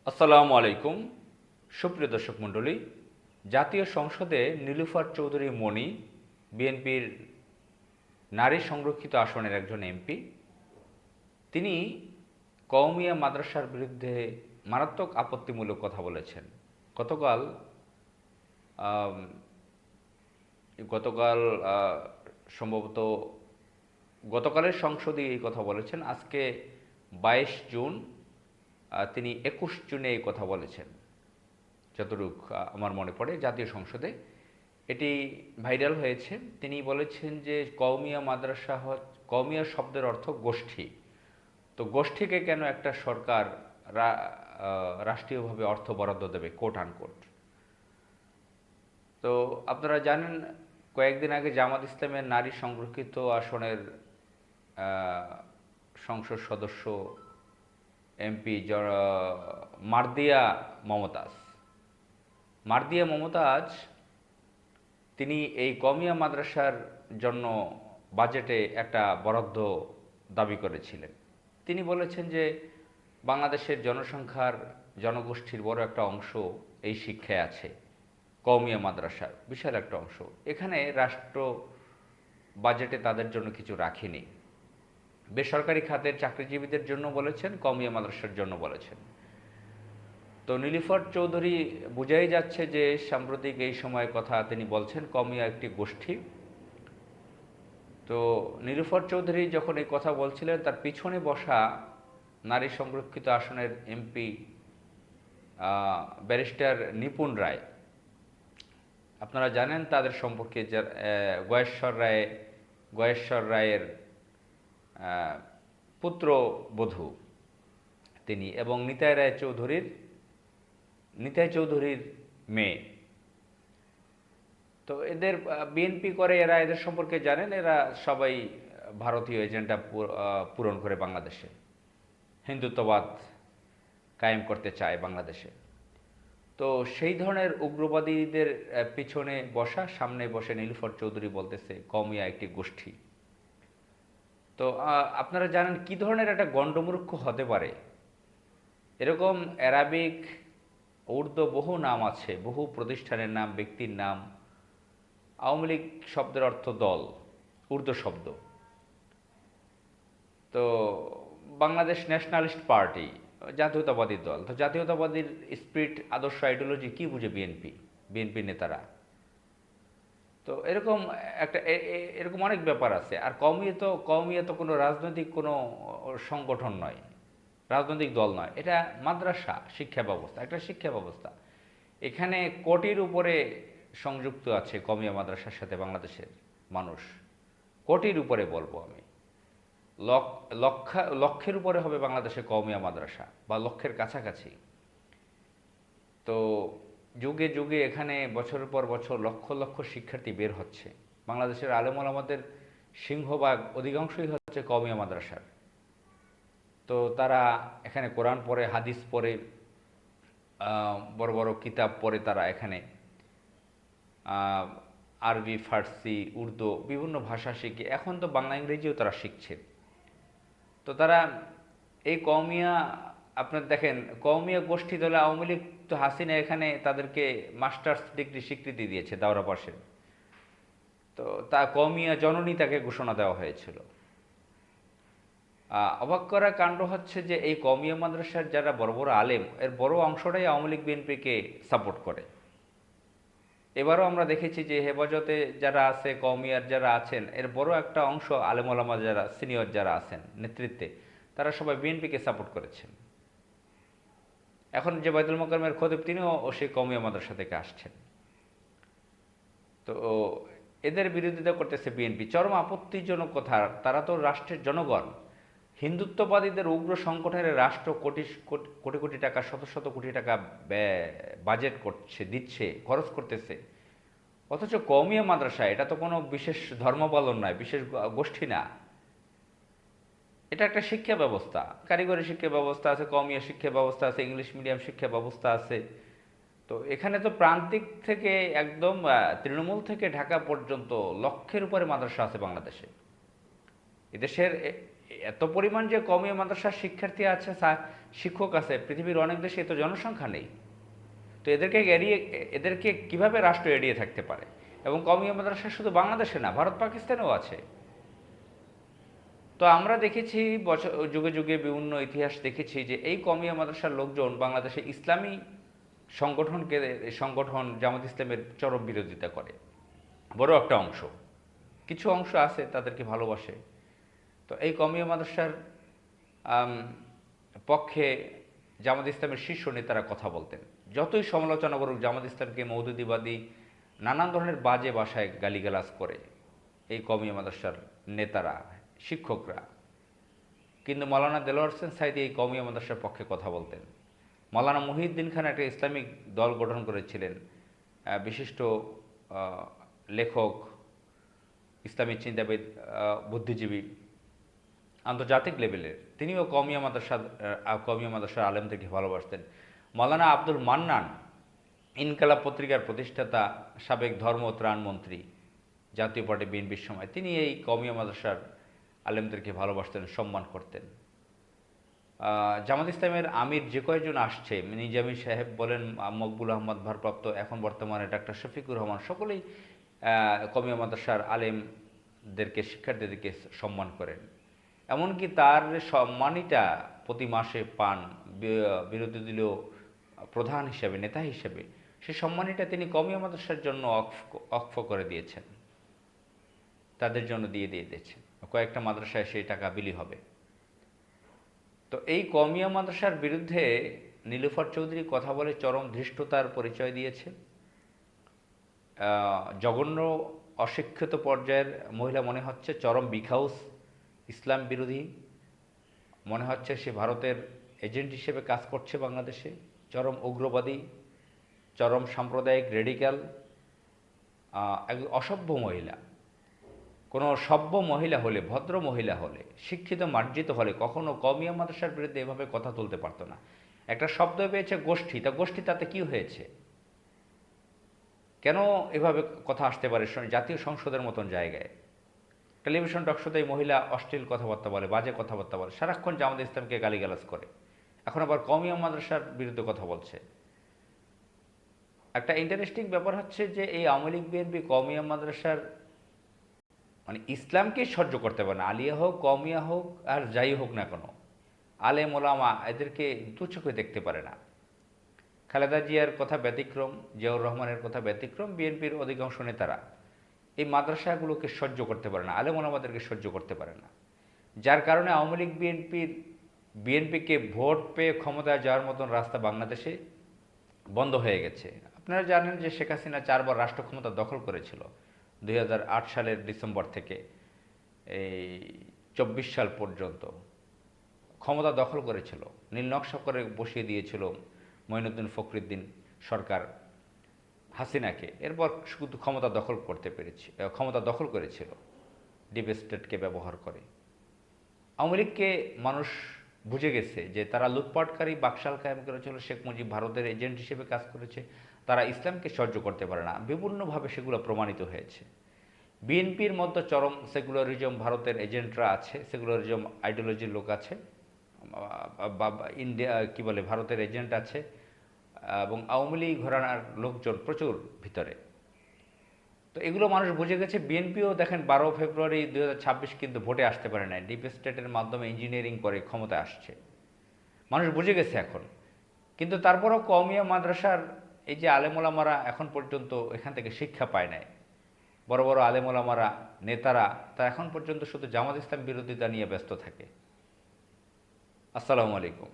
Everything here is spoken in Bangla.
আসসালামু আলাইকুম। সুপ্রিয় দর্শক মণ্ডলী, জাতীয় সংসদে নীলুফার চৌধুরী মনি বিএনপির নারী সংরক্ষিত আসনের একজন এমপি। তিনি কওমিয়া মাদ্রাসার বিরুদ্ধে মারাত্মক আপত্তিমূলক কথা বলেছেন। গতকাল আম, গতকাল আহ, সম্ভবত গতকালের সংসদে এই কথা বলেছেন। আজকে 22 জুন, তিনি 21 জুনে এই কথা বলেছেন যতটুক আমার মনে পড়ে জাতীয় সংসদে এটি ভাইরাল হয়েছে। তিনি বলেছেন যে কওমিয়া মাদ্রাসা কওমিয়া শব্দের অর্থ গোষ্ঠী। তো গোষ্ঠীকে কেন একটা সরকার রাষ্ট্রীয়ভাবে অর্থ বরাদ্দ দেবে, কোট আনকোট। তো আপনারা জানেন, কয়েকদিন আগে জামাত ইসলামের নারী সংরক্ষিত আসনের সংসদ সদস্য এমপি মার্দিয়া মমতাজ মার্দিয়া মমতাজ তিনি এই কওমিয়া মাদ্রাসার জন্য বাজেটে একটা বরাদ্দ দাবি করেছিলেন। তিনি বলেছেন যে বাংলাদেশের জনসংখ্যার জনগোষ্ঠীর বড় একটা অংশ এই শিক্ষায় আছে, কওমিয়া মাদ্রাসার বিশাল একটা অংশ। এখানে রাষ্ট্র বাজেটে তাদের জন্য কিছু রাখেনি। বেসরকারি খাতের চাকরিজীবীদের জন্য বলেছেন, কওমিয়া মাদ্রাসার জন্য বলেছেন। তো নীলুফার চৌধুরী বোঝাই যাচ্ছে যে সাম্প্রতিক এই সময়ের কথা তিনি বলছেন কওমিয়া একটি গোষ্ঠী। তো নীলুফার চৌধুরী যখন এই কথা বলছিলেন, তার পিছনে বসা নারী সংরক্ষিত আসনের এমপি ব্যারিস্টার নিপুণ রায়, আপনারা জানেন তাদের সম্পর্কে, গয়েশ্বর রায়ের পুত্রবধূ তিনি, এবং নিতাই চৌধুরীর মেয়ে। তো এদের বিএনপি করে, এদের সম্পর্কে জানেন, এরা সবাই ভারতীয় এজেন্ডা পূরণ করে বাংলাদেশে হিন্দুত্ববাদ কায়েম করতে চায় বাংলাদেশে। তো সেই ধরনের উগ্রবাদীদের পিছনে বসা, সামনে বসে নীলুফার চৌধুরী বলতেছে কওমিয়া একটি গোষ্ঠী। তো আপনারা জানেন কি ধরনের একটা গণ্ডমূর্খ হতে পারে। এরকম অ্যারাবিক, উর্দু বহু নাম আছে, বহু প্রতিষ্ঠানের নাম, ব্যক্তির নাম। আওয়ামী লীগ শব্দের অর্থ দল, উর্দু শব্দ। তো বাংলাদেশ ন্যাশনালিস্ট পার্টি, জাতীয়তাবাদী দল। তো জাতীয়তাবাদীর স্পিরিট, আদর্শ, আইডিওলজি কি বুঝে বিএনপি নেতারা? তো এরকম অনেক ব্যাপার আছে। আর কওমিয়া তো কোনো রাজনৈতিক কোনো সংগঠন নয়, রাজনৈতিক দল নয়। এটা মাদ্রাসা, শিক্ষা ব্যবস্থা, একটা শিক্ষা ব্যবস্থা। এখানে কোটির উপরে সংযুক্ত আছে কওমিয়া মাদ্রাসার সাথে বাংলাদেশের মানুষ। কোটির উপরে বলবো আমি, লক্ষের উপরে হবে বাংলাদেশে কওমিয়া মাদ্রাসা, বা লক্ষের কাছাকাছি। তো যুগে যুগে এখানে বছরের পর বছর লক্ষ লক্ষ শিক্ষার্থী বের হচ্ছে। বাংলাদেশের আলেম ওলামাদের সিংহভাগ, অধিকাংশই হচ্ছে কওমিয়া মাদ্রাসার। তো তারা এখানে কোরআন পড়ে, হাদিস পড়ে, বড় বড় কিতাব পড়ে। তারা এখানে আরবি, ফার্সি, উর্দু বিভিন্ন ভাষা শিখে, এখন তো বাংলা ইংরেজিও তারা শিখছে। তো তারা এই কওমিয়া, আপনার দেখেন, কওমিয়া গোষ্ঠী দলে আওয়ামী লীগ, তো হাসিনা এখানে তাদেরকে মাস্টার্স ডিগ্রি স্বীকৃতি দিয়েছে দাওরা পাশে। তো তা কওমিয়া জননী তাকে ঘোষণা দেওয়া হয়েছিল। অবাক করা কাণ্ড হচ্ছে যে এই কওমিয়া মাদ্রাসার যারা বড় বড় আলেম, এর বড় অংশটাই আওয়ামী লীগ বিএনপিকে সাপোর্ট করে। এবারও আমরা দেখেছি যে হেফাজতে যারা আছে, কওমিয়ার যারা আছেন, এর বড় একটা অংশ আলেম ওলামা যারা সিনিয়র যারা আছেন নেতৃত্বে, তারা সবাই বিএনপিকে সাপোর্ট করেছেন। এখন যে বাইতুল মোকাররমের খতিব, তিনিও সেই কওমিয়া মাদ্রাসা থেকে আসছেন। তো এদের বিরোধিতা করতেছে বিএনপি, চরম আপত্তিজনক কথা। তারা তো রাষ্ট্রের জনগণ। হিন্দুত্ববাদীদের উগ্র সংগঠনের রাষ্ট্র কোটি কোটি কোটি টাকা, শত শত কোটি টাকা বাজেট করছে, দিচ্ছে, খরচ করতেছে। অথচ কওমিয়া মাদ্রাসা, এটা তো কোনো বিশেষ ধর্মপালন নয়, বিশেষ গোষ্ঠী না। এটা একটা শিক্ষা ব্যবস্থা, কারিগরি শিক্ষা ব্যবস্থা আছে, কওমিয়া শিক্ষা ব্যবস্থা আছে, ইংলিশ মিডিয়াম শিক্ষা ব্যবস্থা আছে। তো এখানে তো প্রান্তিক থেকে একদম তৃণমূল থেকে ঢাকা পর্যন্ত লক্ষের উপরে মাদ্রাসা আছে বাংলাদেশে। এদেশের এত পরিমাণ যে কওমি মাদ্রাসার শিক্ষার্থী আছে, শিক্ষক আছে, পৃথিবীর অনেক দেশে এত জনসংখ্যা নেই। তো এদেরকে কিভাবে রাষ্ট্র এড়িয়ে থাকতে পারে? এবং কওমি মাদ্রাসা শুধু বাংলাদেশে না, ভারত পাকিস্তানেও আছে। তো আমরা দেখেছি বছর যুগে যুগে বিভিন্ন ইতিহাস দেখেছি যে এই কওমি মাদ্রাসার লোকজন বাংলাদেশে ইসলামী সংগঠন জামাত ইসলামের চরম বিরোধিতা করে। বড় একটা অংশ, কিছু অংশ আছে তাদেরকে ভালোবাসে। তো এই কওমি মাদ্রাসার পক্ষে জামাত ইসলামের শীর্ষ নেতারা কথা বলতেন। যতই সমালোচনা করুক জামাত ইসলামকে মৌদুদিবাদী নানান ধরনের বাজে ভাষায় গালিগালাজ করে এই কওমি মাদ্রাসার নেতারা, শিক্ষকরা, কিন্তু মৌলানা দেলোয়ার হোসেন সাঈদী এই কওমি মাদ্রাসার পক্ষে কথা বলতেন। মৌলানা মুহিউদ্দিন খান একটা ইসলামিক দল গঠন করেছিলেন, বিশিষ্ট লেখক, ইসলামী চিন্তাবিদ, বুদ্ধিজীবী, আন্তর্জাতিক লেভেলের। তিনিও কওমি মাদ্রাসার আলেমদেরকে ভালোবাসতেন। মৌলানা আব্দুল মান্নান, ইনকালাব পত্রিকার প্রতিষ্ঠাতা, সাবেক ধর্ম ও ত্রাণমন্ত্রী জাতীয় পার্টি বিএনপির সময়, তিনি এই কওমি মাদ্রাসার আলেমদেরকে ভালোবাসতেন, সম্মান করতেন। জামাত ইসলামের আমির যে কয়েকজন আসছে, নিজামী সাহেব বলেন, মকবুল আহমদ ভারপ্রাপ্ত, এখন বর্তমানে ডাক্তার শফিকুর রহমান, সকলেই কওমি মাদ্রাসার আলেমদেরকে, শিক্ষার্থীদেরকে সম্মান করেন। এমনকি তার সম্মানীটা প্রতি মাসে পান বিরোধী দলীয় প্রধান হিসেবে, নেতা হিসেবে, সে সম্মানীটা তিনি কওমি মাদ্রাসার জন্য অক্ষ করে দিয়েছেন, তাদের জন্য দিয়ে দিয়েছেন। কয়েকটা মাদ্রাসায় সেই টাকা বিলি হবে। তো এই কওমি মাদ্রাসার বিরুদ্ধে নীলুফার চৌধুরী কথা বলে চরম ধৃষ্টতার পরিচয় দিয়েছে। জঘন্য অশিক্ষিত পর্যায়ের মহিলা, মনে হচ্ছে চরম বিখাউস, ইসলাম বিরোধী, মনে হচ্ছে সে ভারতের এজেন্ট হিসেবে কাজ করছে বাংলাদেশে, চরম উগ্রবাদী, চরম সাম্প্রদায়িক, রেডিক্যাল, অসভ্য মহিলা। কোনো সভ্য মহিলা হলে, ভদ্র মহিলা হলে, শিক্ষিত মার্জিত হলে কখনো কওমি মাদ্রাসার বিরুদ্ধে এভাবে কথা তুলতে পারতো না। একটা শব্দ পেয়েছে গোষ্ঠী, তা গোষ্ঠী তাতে কি হয়েছে? কেন এভাবে কথা আসতে পারে জাতীয় সংসদের মতন জায়গায়? টেলিভিশন টকশোতে এই মহিলা অশ্লীল কথাবার্তা বলে, বাজে কথাবার্তা বলে, সারাক্ষণ জামাত ইসলামকে গালিগালাজ করে, এখন আবার কওমি মাদ্রাসার বিরুদ্ধে কথা বলছে। একটা ইন্টারেস্টিং ব্যাপার হচ্ছে যে এই আওয়ামী লীগ বিএনপি কওমি মাদ্রাসার মানে ইসলামকে সহ্য করতে পারে না, আলিয়া হোক, কওমিয়া হোক, আর যাই হোক না কেন, আলেম ওলামা এদেরকে দু চোখে দেখতে পারে না। খালেদা জিয়ার কথা ব্যতিক্রম, জিয়াউর রহমানের কথা ব্যতিক্রম, বিএনপির অধিকাংশ নেতারা এই মাদ্রাসাগুলোকে সহ্য করতে পারে না, আলেম ওলামাদেরকে সহ্য করতে পারে না। যার কারণে আওয়ামী লীগ বিএনপিকে ভোট পেয়ে ক্ষমতায় যাওয়ার মতন রাস্তা বাংলাদেশে বন্ধ হয়ে গেছে। আপনারা জানেন যে শেখ হাসিনা 4 বার রাষ্ট্র ক্ষমতা দখল করেছিল, 2008 সালের ডিসেম্বর থেকে এই 24 সাল পর্যন্ত ক্ষমতা দখল করেছিল, নীল নকশা করে বসিয়ে দিয়েছিল মঈনুদ্দিন ফখরুদ্দিন সরকার হাসিনাকে। এরপর শুধু ক্ষমতা দখল করেছিল ডিপ স্টেটকে ব্যবহার করে। আওয়ামী লীগকে মানুষ বুঝে গেছে যে তারা লুটপাটকারী, বাকশাল কায়েম করেছিল, শেখ মুজিব ভারতের এজেন্ট হিসেবে কাজ করেছে, তারা ইসলামকে সহ্য করতে পারে না। বিভিন্নভাবে সেগুলো প্রমাণিত হয়েছে। বিএনপির মধ্যে চরম সেকুলারিজম, ভারতের এজেন্টরা আছে, সেকুলারিজম আইডিওলজির লোক আছে, ইন্ডিয়া কি বলে, ভারতের এজেন্ট আছে, এবং আওয়ামী লীগ ঘরানার লোকজন প্রচুর ভিতরে। তো এগুলো মানুষ বুঝে গেছে। বিএনপিও দেখেন 12 ফেব্রুয়ারি 2026 কিন্তু ভোটে আসতে পারে না, ডিপ স্টেটের মাধ্যমে ইঞ্জিনিয়ারিং করে ক্ষমতায় আসছে, মানুষ বুঝে গেছে এখন। কিন্তু তারপরও কওমি মাদ্রাসার এই যে আলেমোলামারা এখন পর্যন্ত এখান থেকে শিক্ষা পায় নাই, বড় বড় আলেমোলামারা, নেতারা, তারা এখন পর্যন্ত শুধু জামাত ইসলাম বিরোধিতা নিয়ে ব্যস্ত থাকে। আসসালামু আলাইকুম।